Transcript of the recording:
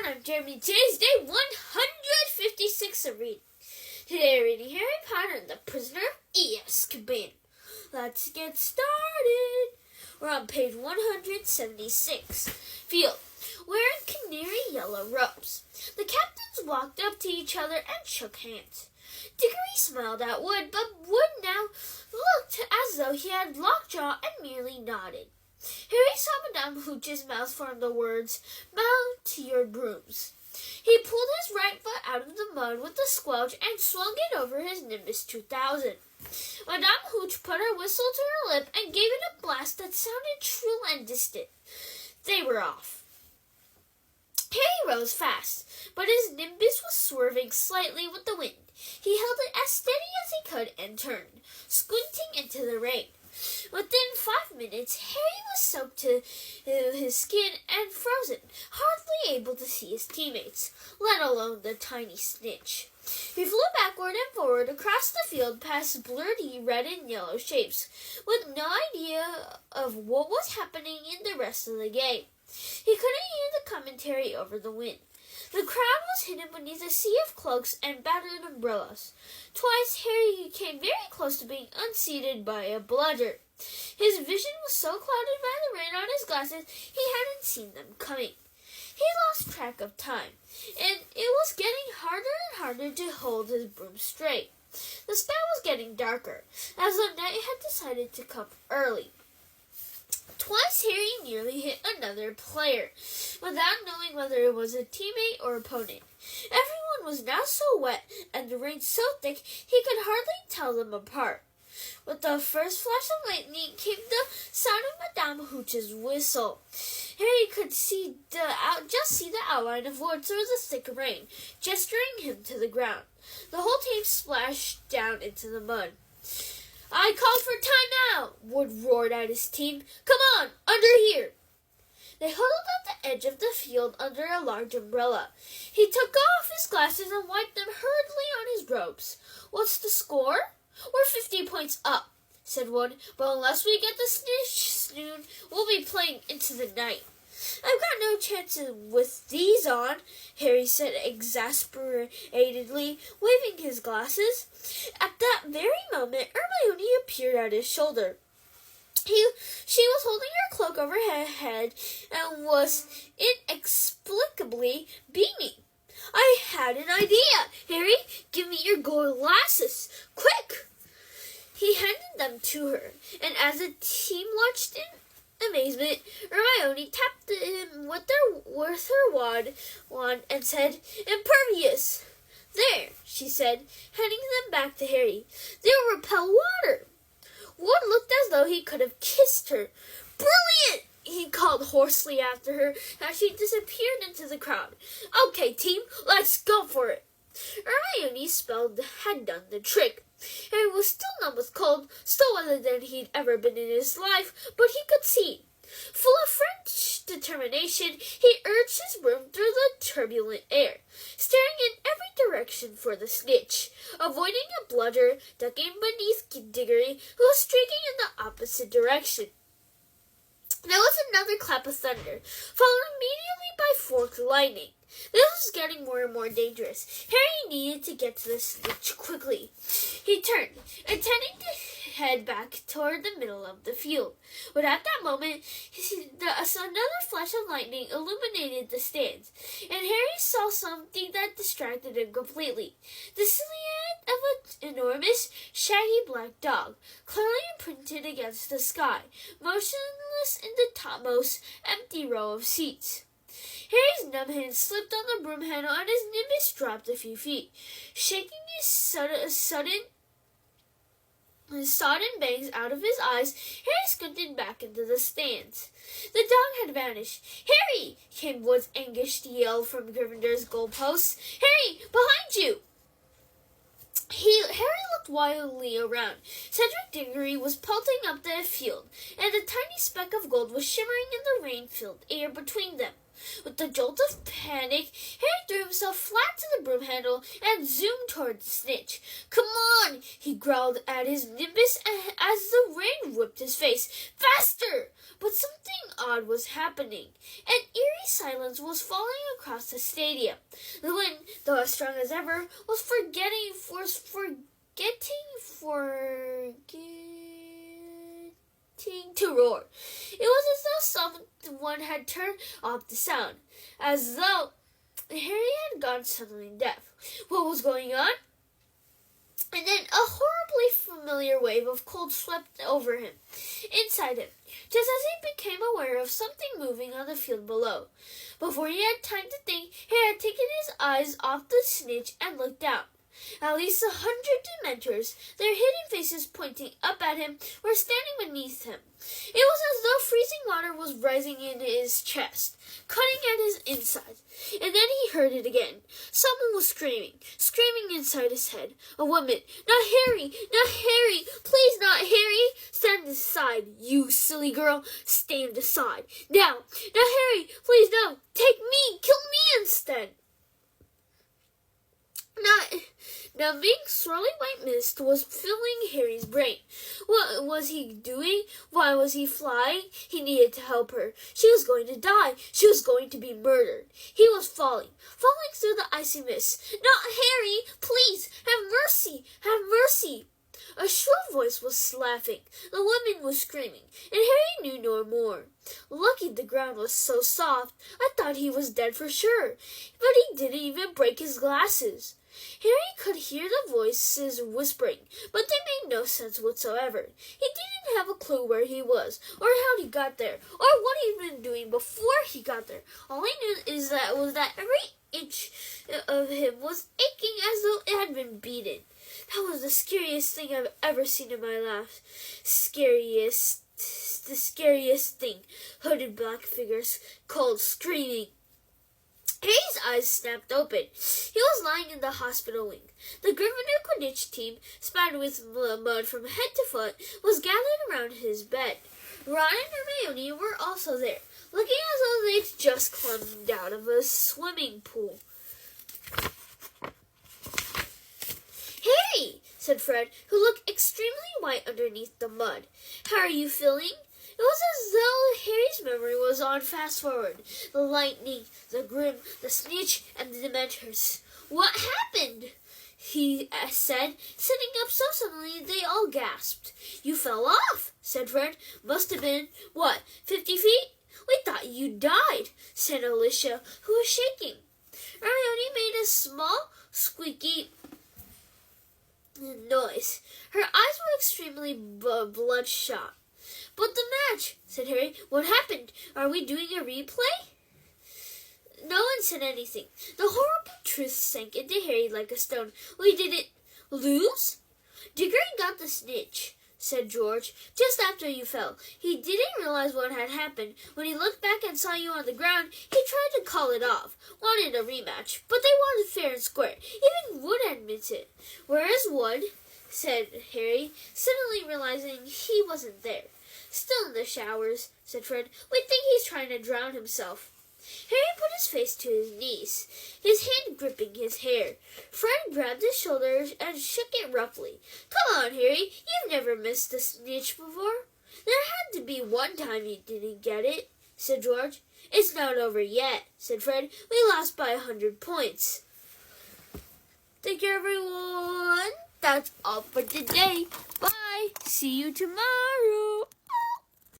I'm Jeremy. Today's day 156 of reading. Today we're reading Harry Potter and the Prisoner of Azkaban. Let's get started. We're on page 176. Field. Wearing canary yellow robes. The captains walked up to each other and shook hands. Diggory smiled at Wood, but Wood now looked as though he had lockjaw and merely nodded. Harry saw Madame Hooch's mouth form the words, "Mount your brooms." He pulled his right foot out of the mud with a squelch and swung it over his Nimbus 2000. Madame Hooch put her whistle to her lip and gave it a blast that sounded shrill and distant. They were off. Harry rose fast, but his Nimbus was swerving slightly with the wind. He held it as steady as he could and turned, squinting into the rain. Within 5 minutes, Harry was soaked to his skin and frozen, hardly able to see his teammates, let alone the tiny snitch. He flew backward and forward across the field past blurry red and yellow shapes, with no idea of what was happening in the rest of the game. He couldn't hear the commentary over the wind. The crowd was hidden beneath a sea of cloaks and battered umbrellas. Twice Harry came very close to being unseated by a bludger. His vision was so clouded by the rain on his glasses he hadn't seen them coming. He lost track of time, and it was getting harder and harder to hold his broom straight. The sky was getting darker, as though night had decided to come early. Twice Harry nearly hit another player, without knowing whether it was a teammate or opponent. Everyone was now so wet, and the rain so thick, he could hardly tell them apart. With the first flash of lightning came the sound of Madame Hooch's whistle. Harry could just see the outline of Wood through the thick rain, gesturing him to the ground. The whole team splashed down into the mud. "I called for timeout!" Wood roared at his team. "Come on, under here!" They huddled at the edge of the field under a large umbrella. He took off his glasses and wiped them hurriedly on his robes. "What's the score?" "We're 50 points up," said Wood, "but unless we get the snitch soon, we'll be playing into the night." "I've got no chances with these on," Harry said exasperatedly, waving his glasses. At that very moment, Hermione appeared at his shoulder. She was holding her cloak over her head and was inexplicably beaming. "I had an idea! Harry, give me your glasses! Quick!" He handed them to her, and as the team watched in amazement, Hermione tapped him with her wand and said, "Impervious!" "There," she said, handing them back to Harry. "They'll repel water." Wood looked as though he could have kissed her. "Brilliant!" he called hoarsely after her as she disappeared into the crowd. "Okay, team, let's go for it." Hermione's spell had done the trick. Harry was still numb with cold, still wetter than he'd ever been in his life, but he could see. Full of French determination, he urged his broom through the turbulent air, staring in every direction for the snitch, avoiding a bludger, ducking beneath Diggory, who was streaking in the opposite direction. There was another clap of thunder, followed immediately by forked lightning. This was getting more and more dangerous. Harry needed to get to the snitch quickly. He turned, intending to head back toward the middle of the field. But at that moment, another flash of lightning illuminated the stands, and Harry saw something that distracted him completely. The silhouette of an enormous, shaggy black dog, clearly imprinted against the sky, motionless in the topmost empty row of seats. Harry's numb hand slipped on the broom handle and his Nimbus dropped a few feet. Shaking his sodden bangs out of his eyes, Harry squinted back into the stands. The dog had vanished. "Harry!" came Wood's anguished yell from Gryffindor's goalposts. "Harry, behind you!" Harry looked wildly around. Cedric Diggory was pelting up the field, and a tiny speck of gold was shimmering in the rain-filled air between them. With a jolt of panic, Harry threw himself flat to the broom handle and zoomed toward the snitch. "Come on!" he growled at his Nimbus as the rain whipped his face. "Faster!" But something odd was happening. An eerie silence was falling across the stadium. The wind, though as strong as ever, was forgetting to roar. It was as though someone had turned off the sound, as though Harry had gone suddenly deaf. What was going on? And then a horribly familiar wave of cold swept over him, inside him, just as he became aware of something moving on the field below. Before he had time to think, Harry had taken his eyes off the snitch and looked down. At least 100 Dementors, their hidden faces pointing up at him, were standing beneath him. It was as though freezing water was rising in his chest, cutting at his insides. And then he heard it again. Someone was screaming inside his head. A woman. "Not Harry! Not Harry! Please not Harry! Stand aside, you silly girl! Stand aside! Now! Not Harry! Please no! Take me! Kill me instead!" Numbing, swirling white mist was filling Harry's brain. What was he doing? Why was he flying? He needed to help her. She was going to die. She was going to be murdered. He was falling through the icy mist. "Not Harry! Please! Have mercy! Have mercy!" A shrill voice was laughing. The woman was screaming, and Harry knew no more. Lucky the ground was so soft. I thought he was dead for sure. But he didn't even break his glasses. Harry could hear the voices whispering, but they made no sense whatsoever. He didn't have a clue where he was, or how he got there, or what he'd been doing before he got there. All he knew is that every inch of him was aching as though it had been beaten. That was the scariest thing I've ever seen in my life. The scariest thing. Hooded black figures, cold, screaming. Harry's eyes snapped open. He was lying in the hospital wing. The Gryffindor Quidditch team, spattered with mud from head to foot, was gathered around his bed. Ron and Hermione were also there, looking as though they'd just climbed out of a swimming pool. "Harry," said Fred, who looked extremely white underneath the mud. "How are you feeling?" It was as though Harry's memory was on fast forward. The lightning, the Grim, the snitch, and the Dementors. "What happened?" he said, sitting up so suddenly they all gasped. "You fell off," said Fred. "Must have been, 50 feet? We thought you died," said Alicia, who was shaking. Hermione made a small, squeaky noise. Her eyes were extremely bloodshot. "But the match," said Harry. "What happened? Are we doing a replay?" No one said anything. The horrible truth sank into Harry like a stone. "We didn't lose?" "Diggory got the snitch," said George, "just after you fell. He didn't realize what had happened. When he looked back and saw you on the ground, he tried to call it off. Wanted a rematch, but they wanted fair and square. Even Wood admits it." "Where is Wood?" said Harry, suddenly realizing he wasn't there. "Still in the showers," said Fred. "We think he's trying to drown himself." Harry put his face to his knees, his hand gripping his hair. Fred grabbed his shoulder and shook it roughly. "Come on, Harry. You've never missed a snitch before." "There had to be one time you didn't get it," said George. "It's not over yet," said Fred. "We lost by 100 points. Thank you, everyone. That's all for today. Bye. See you tomorrow.